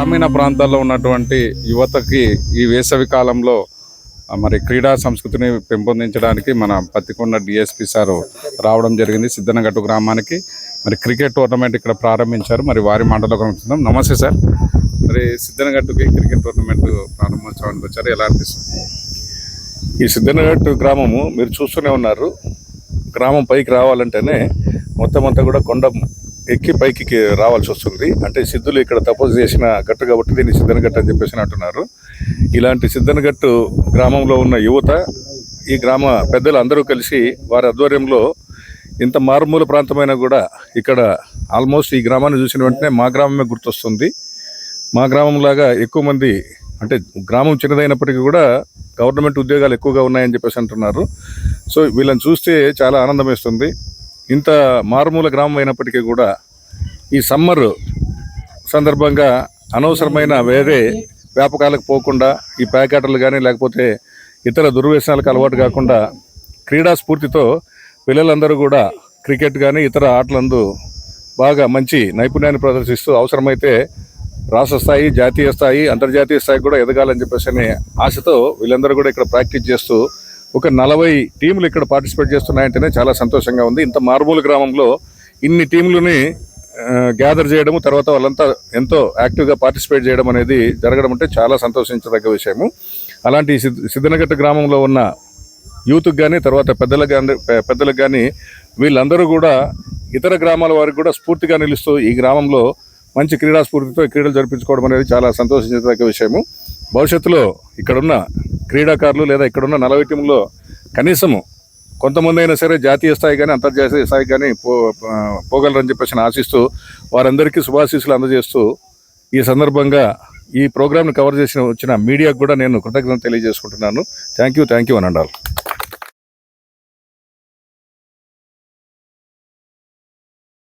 గ్రామీణ ప్రాంతాల్లో ఉన్నటువంటి యువతకి ఈ వేసవి కాలంలో మరి క్రీడా సంస్కృతిని పెంపొందించడానికి మన పత్తికొండ డిఎస్పి సారు రావడం జరిగింది. సిద్ధనగట్టు గ్రామానికి మరి క్రికెట్ టోర్నమెంట్ ఇక్కడ ప్రారంభించారు. మరి వారి మాటలో కనుక్కుందాం. నమస్తే సార్. మరి సిద్ధనగట్టుకి క్రికెట్ టోర్నమెంట్ ప్రారంభోత్సవానికి వచ్చారు, ఎలా అనిపిస్తుంది? ఈ సిద్ధనగట్టు గ్రామము మీరు చూస్తూనే ఉన్నారు. గ్రామం పైకి రావాలంటేనే మొత్తం అంతా కూడా కొండ ఎక్కి పైకి రావాల్సి వస్తుంది. అంటే సిద్ధులు ఇక్కడ తపస్సు చేసిన గట్టు కాబట్టి దీన్ని సిద్ధనగట్టు అని చెప్పేసి అంటున్నారు. ఇలాంటి సిద్ధనగట్టు గ్రామంలో ఉన్న యువత, ఈ గ్రామ పెద్దలు అందరూ కలిసి వారి ఆధ్వర్యంలో ఇంత మారుమూల ప్రాంతమైనా కూడా ఇక్కడ ఆల్మోస్ట్ ఈ గ్రామాన్ని చూసిన వెంటనే మా గ్రామమే గుర్తొస్తుంది. మా గ్రామంలాగా ఎక్కువ మంది, అంటే గ్రామం చిన్నదైనప్పటికీ కూడా గవర్నమెంట్ ఉద్యోగాలు ఎక్కువగా ఉన్నాయని చెప్పేసి అంటున్నారు. సో వీళ్ళని చూస్తే చాలా ఆనందం వేస్తుంది. ఇంత మారుమూల గ్రామం అయినప్పటికీ కూడా ఈ సమ్మర్ సందర్భంగా అనవసరమైన వేరే వ్యాపకాలకు పోకుండా, ఈ ప్యాకెట్లు కానీ లేకపోతే ఇతర దుర్వ్యసనాలకు అలవాటు కాకుండా క్రీడా స్ఫూర్తితో పిల్లలందరూ కూడా క్రికెట్ కానీ ఇతర ఆటలందు బాగా మంచి నైపుణ్యాన్ని ప్రదర్శిస్తూ అవసరమైతే రాష్ట్ర స్థాయి, జాతీయ స్థాయి, అంతర్జాతీయ స్థాయి కూడా ఎదగాలని చెప్పేసి అనే ఆశతో వీళ్ళందరూ కూడా ఇక్కడ ప్రాక్టీస్ చేస్తూ ఒక 40 టీములు ఇక్కడ పార్టిసిపేట్ చేస్తున్నాయంటేనే చాలా సంతోషంగా ఉంది. ఇంత మారుమూల గ్రామంలో ఇన్ని టీంలని గ్యాదర్ చేయడము, తర్వాత వాళ్ళంతా ఎంతో యాక్టివ్గా పార్టిసిపేట్ చేయడం అనేది జరగడం అంటే చాలా సంతోషించదగ్గ విషయము. అలాంటి సిద్ధనగట్టు గ్రామంలో ఉన్న యూత్కి కానీ, తర్వాత పెద్దలకు కానీ వీళ్ళందరూ కూడా ఇతర గ్రామాల వారికి కూడా స్ఫూర్తిగా నిలుస్తూ ఈ గ్రామంలో మంచి క్రీడా స్ఫూర్తితో క్రీడలు జరిపించుకోవడం అనేది చాలా సంతోషించదగ్గ విషయము. భవిష్యత్తులో ఇక్కడున్న క్రీడాకారులు లేదా ఇక్కడున్న 40 టీంలో కనీసము కొంతమంది అయినా సరే జాతీయ స్థాయి కానీ అంతర్జాతీయ స్థాయి కానీ పోగలరని చెప్పేసి ఆశిస్తూ వారందరికీ శుభాశీస్సులు అందజేస్తూ ఈ సందర్భంగా ఈ ప్రోగ్రామ్ని కవర్ చేసిన వచ్చిన మీడియాకు కూడా నేను కృతజ్ఞతలు తెలియజేసుకుంటున్నాను. థ్యాంక్ యూ అని అండాలి.